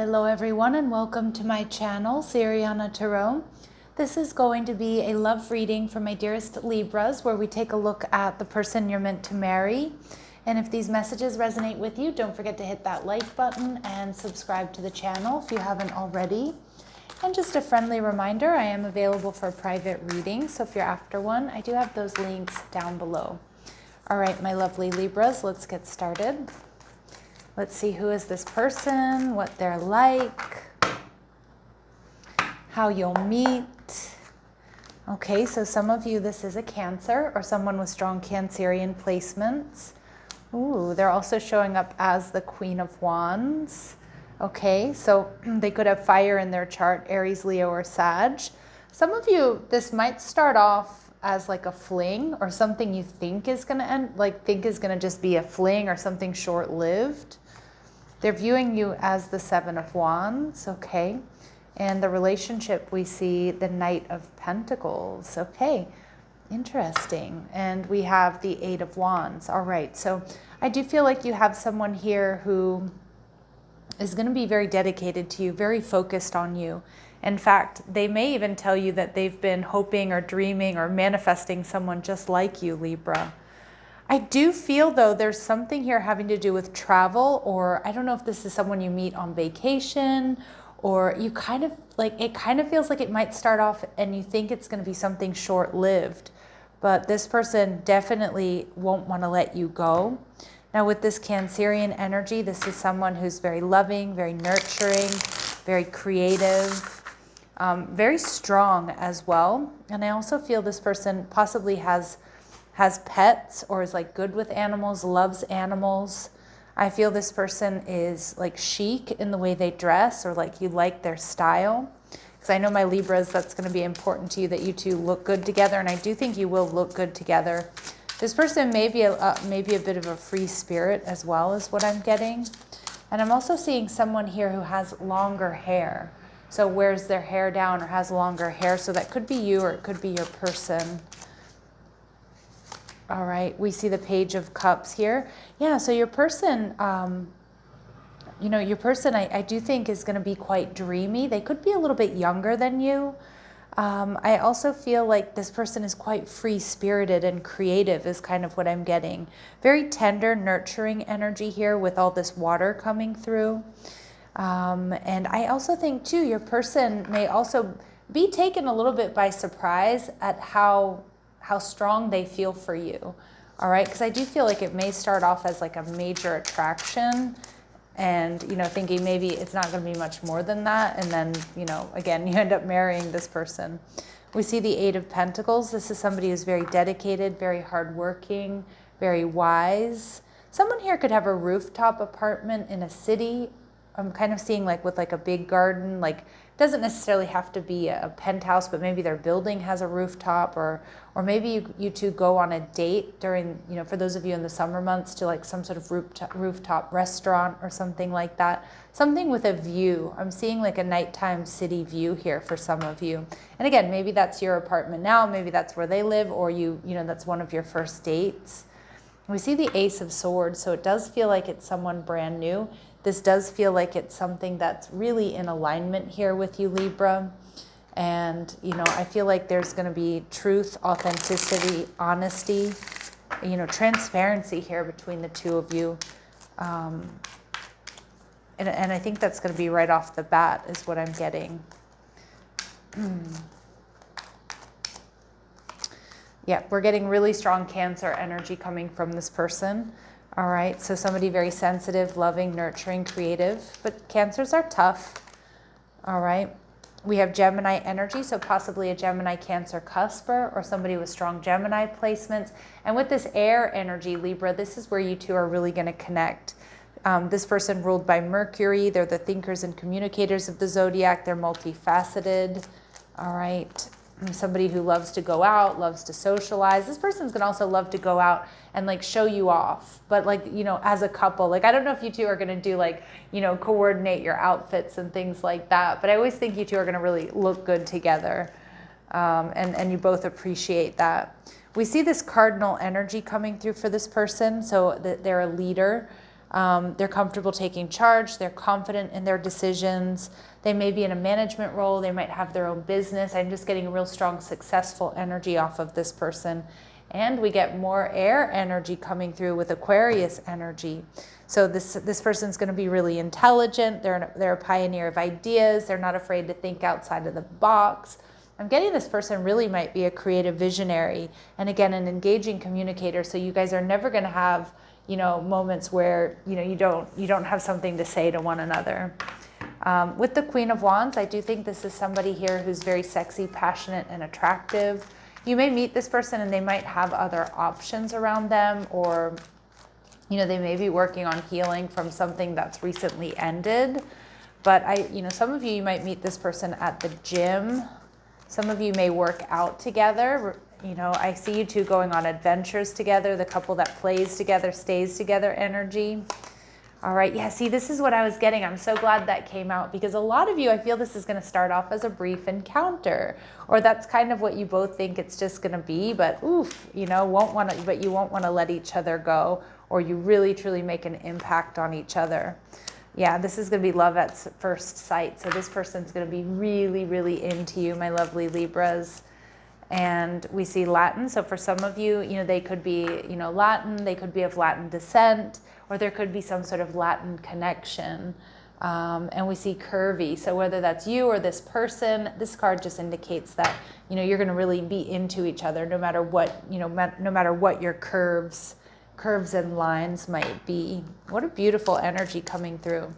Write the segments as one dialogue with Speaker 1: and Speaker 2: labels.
Speaker 1: Hello everyone and welcome to my channel, Siriana Tarot. This is going to be a love reading for my dearest Libras where we take a look at the person you're meant to marry. And if these messages resonate with you, don't forget to hit that like button and subscribe to the channel if you haven't already. And just a friendly reminder, I am available for a private reading, so if you're after one, I do have those links down below. All right, my lovely Libras, let's get started. Let's see who is this person, what they're like, how you'll meet. Okay, so some of you, this is a Cancer or someone with strong Cancerian placements. Ooh, they're also showing up as the Queen of Wands. Okay, so they could have fire in their chart, Aries, Leo, or Sag. Some of you, this might start off as like a fling or something you think is going to end, think is going to just be a fling or something short-lived. They're viewing you as the Seven of Wands, okay? And the relationship, we see the Knight of Pentacles, okay? Interesting. And we have the Eight of Wands. All right, so I do feel like you have someone here who is going to be very dedicated to you, very focused on you. In fact, they may even tell you that they've been hoping or dreaming or manifesting someone just like you, Libra. I do feel, though, there's something here having to do with travel, or I don't know if this is someone you meet on vacation, or you kind of like, it kind of feels like it might start off and you think it's going to be something short-lived, but this person definitely won't want to let you go. Now, with this Cancerian energy, this is someone who's very loving, very nurturing, very creative, very strong as well. And I also feel this person possibly has pets or is like good with animals, loves animals. I feel this person is like chic in the way they dress, or like you like their style. Because I know my Libras, that's going to be important to you that you two look good together, and I do think you will look good together. This person may be a bit of a free spirit as well, is what I'm getting. And I'm also seeing someone here who has longer hair. So wears their hair down or has longer hair. So that could be you or it could be your person. All right, we see the Page of Cups here. Yeah, so your person, I do think is going to be quite dreamy. They could be a little bit younger than you. I also feel like this person is quite free-spirited and creative is kind of what I'm getting. Very tender, nurturing energy here with all this water coming through. And I also think, too, your person may also be taken a little bit by surprise at how strong they feel for you, all right? Because I do feel like it may start off as like a major attraction and, thinking maybe it's not going to be much more than that. And then, again, you end up marrying this person. We see the Eight of Pentacles. This is somebody who's very dedicated, very hardworking, very wise. Someone here could have a rooftop apartment in a city. I'm kind of seeing like with like a big garden, like doesn't necessarily have to be a penthouse, but maybe their building has a rooftop, or maybe you two go on a date during, for those of you in the summer months, to like some sort of rooftop restaurant or something like that. Something with a view. I'm seeing like a nighttime city view here for some of you. And again, maybe that's your apartment now, maybe that's where they live, or that's one of your first dates. We see the Ace of Swords, so it does feel like it's someone brand new. This does feel like it's something that's really in alignment here with you, Libra. And, I feel like there's going to be truth, authenticity, honesty, transparency here between the two of you. And I think that's going to be right off the bat is what I'm getting. Yeah, we're getting really strong Cancer energy coming from this person. All right, so somebody very sensitive, loving, nurturing, creative, but Cancers are tough. All right, we have Gemini energy, so possibly a Gemini Cancer cusper or somebody with strong Gemini placements. And with this air energy, Libra, this is where you two are really going to connect. This person ruled by Mercury. They're the thinkers and communicators of the zodiac. They're multifaceted. All right. Somebody who loves to go out, loves to socialize. This person's gonna also love to go out and like show you off, but like, as a couple, like, I don't know if you two are gonna do like, coordinate your outfits and things like that, but I always think you two are gonna really look good together. And you both appreciate that. We see this cardinal energy coming through for this person, so that they're a leader. They're comfortable taking charge. They're confident in their decisions. They may be in a management role. They might have their own business. I'm just getting a real strong, successful energy off of this person. And we get more air energy coming through with Aquarius energy. So this person's going to be really intelligent. They're a pioneer of ideas. They're not afraid to think outside of the box. I'm getting this person really might be a creative visionary, and again, an engaging communicator. So you guys are never going to have, you know, moments where, you know, you don't have something to say to one another. With the Queen of Wands, I do think this is somebody here who's very sexy, passionate, and attractive. You may meet this person and they might have other options around them, or, you know, they may be working on healing from something that's recently ended. But some of you might meet this person at the gym. Some of you may work out together. You know, I see you two going on adventures together, the couple that plays together, stays together energy. All right, yeah, see, this is what I was getting. I'm so glad that came out, because a lot of you, I feel this is going to start off as a brief encounter, or that's kind of what you both think it's just going to be, but oof, you know, but you won't want to let each other go, or you really truly make an impact on each other. Yeah, this is going to be love at first sight. So this person's going to be really, really into you, my lovely Libras. And we see Latin. So for some of you, you know, they could be, you know, Latin, they could be of Latin descent, or there could be some sort of Latin connection. And we see curvy. So whether that's you or this person, this card just indicates that, you know, you're going to really be into each other, no matter what, you know, no matter what your curves and lines might be. What a beautiful energy coming through.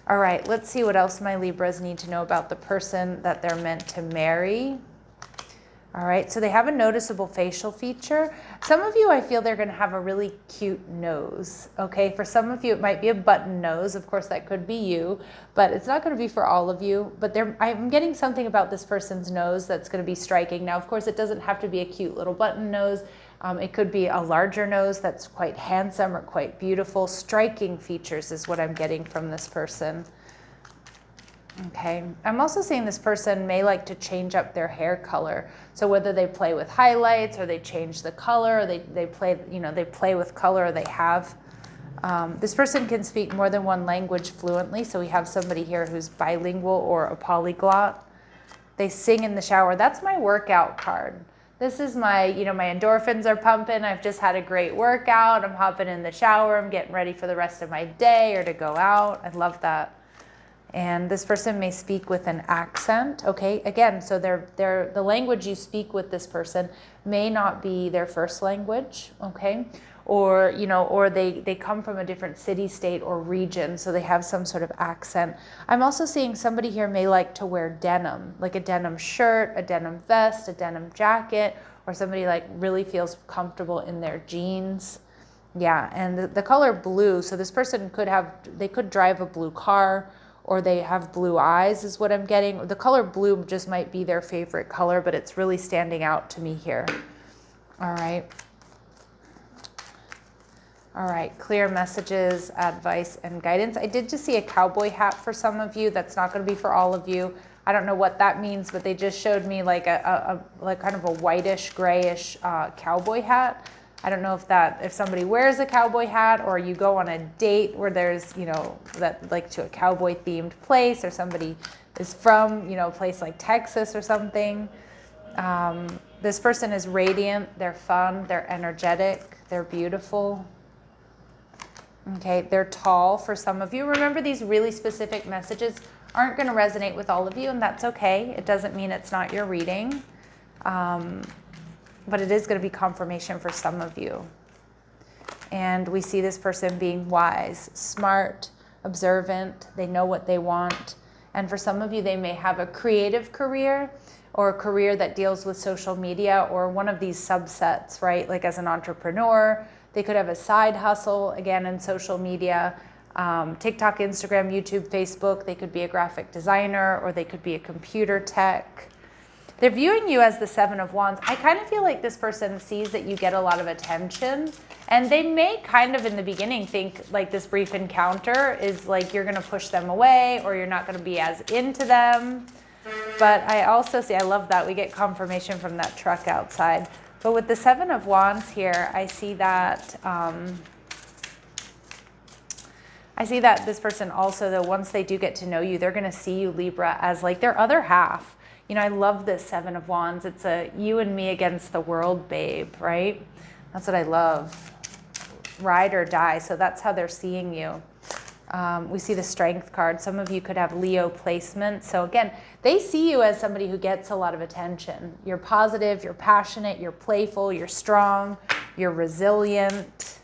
Speaker 1: All right, let's see what else my Libras need to know about the person that they're meant to marry. All right, so they have a noticeable facial feature. Some of you, I feel they're going to have a really cute nose, okay? For some of you, it might be a button nose. Of course, that could be you, but it's not going to be for all of you. But I'm getting something about this person's nose that's going to be striking. Now, of course, it doesn't have to be a cute little button nose. It could be a larger nose that's quite handsome or quite beautiful. Striking features is what I'm getting from this person. Okay, I'm also seeing this person may like to change up their hair color. So whether they play with highlights, or they change the color, or they play with color, or they have. This person can speak more than one language fluently. So we have somebody here who's bilingual or a polyglot. They sing in the shower. That's my workout card. This is my, you know, my endorphins are pumping. I've just had a great workout. I'm hopping in the shower. I'm getting ready for the rest of my day or to go out. I love that. And this person may speak with an accent. Okay, again, so the language you speak with this person may not be their first language, okay? Or, you know, or they come from a different city, state, or region, so they have some sort of accent. I'm also seeing somebody here may like to wear denim, like a denim shirt, a denim vest, a denim jacket, or somebody like really feels comfortable in their jeans. Yeah, and the color blue, so this person they could drive a blue car, or they have blue eyes is what I'm getting. The color blue just might be their favorite color, but it's really standing out to me here. All right. All right, clear messages, advice, and guidance. I did just see a cowboy hat for some of you. That's not going to be for all of you. I don't know what that means, but they just showed me like like kind of a whitish, grayish cowboy hat. I don't know if somebody wears a cowboy hat, or you go on a date where there's, you know, that like to a cowboy themed place, or somebody is from, you know, a place like Texas or something. This person is radiant, they're fun, they're energetic, they're beautiful. Okay, they're tall for some of you. Remember, these really specific messages aren't going to resonate with all of you, and that's okay. It doesn't mean it's not your reading. But it is going to be confirmation for some of you. And we see this person being wise, smart, observant. They know what they want. And for some of you, they may have a creative career, or a career that deals with social media, or one of these subsets, right? Like as an entrepreneur, they could have a side hustle, again, in social media, TikTok, Instagram, YouTube, Facebook. They could be a graphic designer, or they could be a computer tech. They're viewing you as the Seven of Wands. I kind of feel like this person sees that you get a lot of attention, and they may kind of in the beginning think like this brief encounter is like you're going to push them away, or you're not going to be as into them. But I also see, I love that we get confirmation from that truck outside. But with the Seven of Wands here, I see that I see that this person also, though, once they do get to know you, they're going to see you, Libra, as like their other half. You know, I love this Seven of Wands. It's a you and me against the world, babe, right? That's what I love. Ride or die. So that's how they're seeing you. We see the Strength card. Some of you could have Leo placement. So again, they see you as somebody who gets a lot of attention. You're positive, you're passionate, you're playful, you're strong, you're resilient.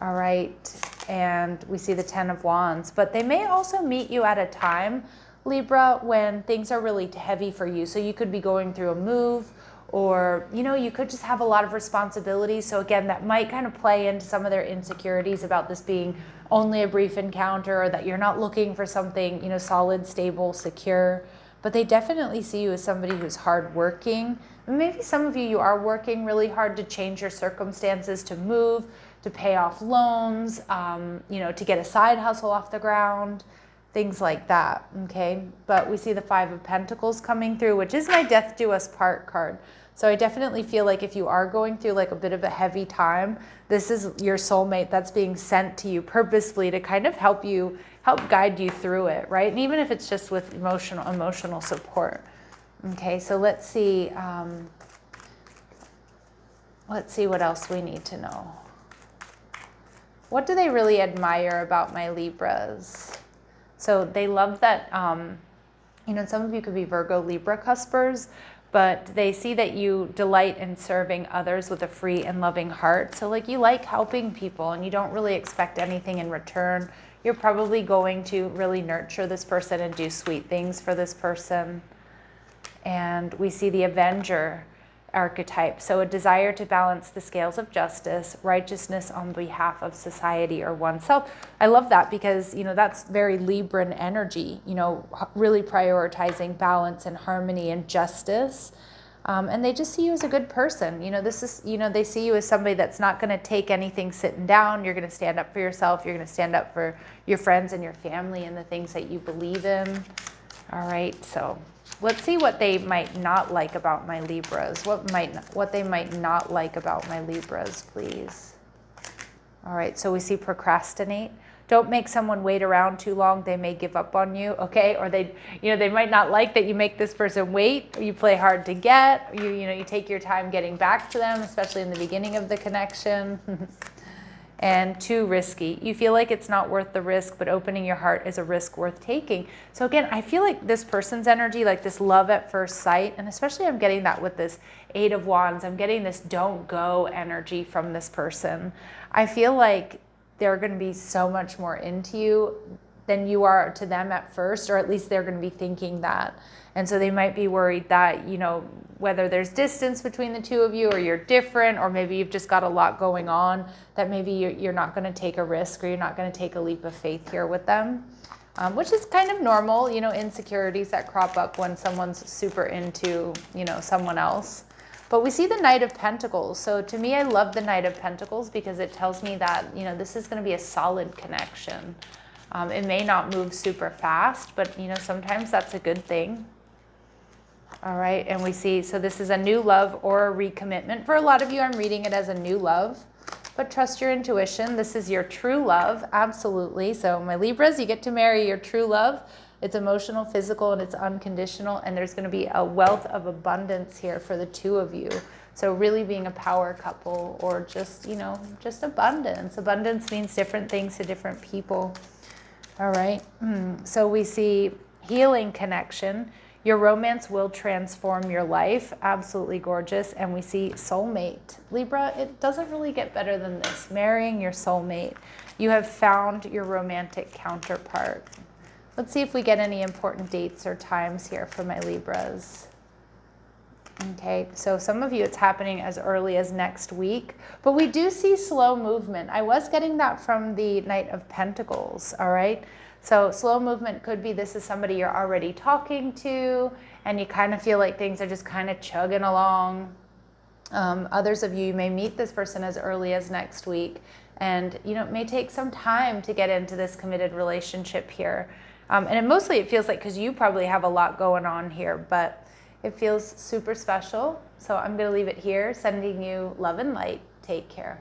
Speaker 1: All right. And we see the Ten of Wands. But they may also meet you at a time, Libra, when things are really heavy for you. So you could be going through a move, or, you know, you could just have a lot of responsibilities. So again, that might kind of play into some of their insecurities about this being only a brief encounter, or that you're not looking for something, you know, solid, stable, secure. But they definitely see you as somebody who's hardworking. Maybe some of you are working really hard to change your circumstances, to move, to pay off loans, you know, to get a side hustle off the ground, things like that, okay? But we see the Five of Pentacles coming through, which is my Death Do Us Part card. So I definitely feel like if you are going through like a bit of a heavy time, this is your soulmate that's being sent to you purposefully to kind of help guide you through it, right? And even if it's just with emotional support. Okay, so let's see what else we need to know. What do they really admire about my Libras? So they love that, you know, some of you could be Virgo, Libra cuspers, but they see that you delight in serving others with a free and loving heart. So like you like helping people and you don't really expect anything in return. You're probably going to really nurture this person and do sweet things for this person. And we see the Avenger archetype. So a desire to balance the scales of justice, righteousness on behalf of society or oneself. I love that because, you know, that's very Libran energy, you know, really prioritizing balance and harmony and justice. And they just see you as a good person. You know, this is, you know, they see you as somebody that's not going to take anything sitting down. You're going to stand up for yourself. You're going to stand up for your friends and your family and the things that you believe in. All right. So let's see what they might not like about my Libras. What they might not like about my Libras, please. All right, so we see procrastinate. Don't make someone wait around too long. They may give up on you, okay? Or they, you know, they might not like that you make this person wait, or you play hard to get, you know, you take your time getting back to them, especially in the beginning of the connection. And too risky. You feel like it's not worth the risk, but opening your heart is a risk worth taking. So again, I feel like this person's energy, like this love at first sight, and especially I'm getting that with this Eight of Wands, I'm getting this don't go energy from this person. I feel like they're going to be so much more into you than you are to them at first, or at least they're going to be thinking that. And so they might be worried that, you know, whether there's distance between the two of you, or you're different, or maybe you've just got a lot going on, that maybe you're not going to take a risk, or you're not going to take a leap of faith here with them, which is kind of normal, you know, insecurities that crop up when someone's super into, you know, someone else. But we see the Knight of Pentacles. So to me, I love the Knight of Pentacles because it tells me that, you know, this is going to be a solid connection. It may not move super fast, but, you know, sometimes that's a good thing. All right, and we see, so this is a new love or a recommitment. For a lot of you, I'm reading it as a new love, but trust your intuition. This is your true love, absolutely. So my Libras, you get to marry your true love. It's emotional, physical, and it's unconditional, and there's going to be a wealth of abundance here for the two of you. So really being a power couple, or just, you know, just abundance. Abundance means different things to different people. All right, so we see healing connection. Your romance will transform your life. Absolutely gorgeous. And we see soulmate. Libra, it doesn't really get better than this. Marrying your soulmate. You have found your romantic counterpart. Let's see if we get any important dates or times here for my Libras. Okay, so some of you it's happening as early as next week, but we do see slow movement. I was getting that from the Knight of Pentacles, all right? So slow movement could be this is somebody you're already talking to and you kind of feel like things are just kind of chugging along. Others of you may meet this person as early as next week, and you know, it may take some time to get into this committed relationship here. And mostly it feels like because you probably have a lot going on here, but it feels super special. So I'm going to leave it here, sending you love and light. Take care.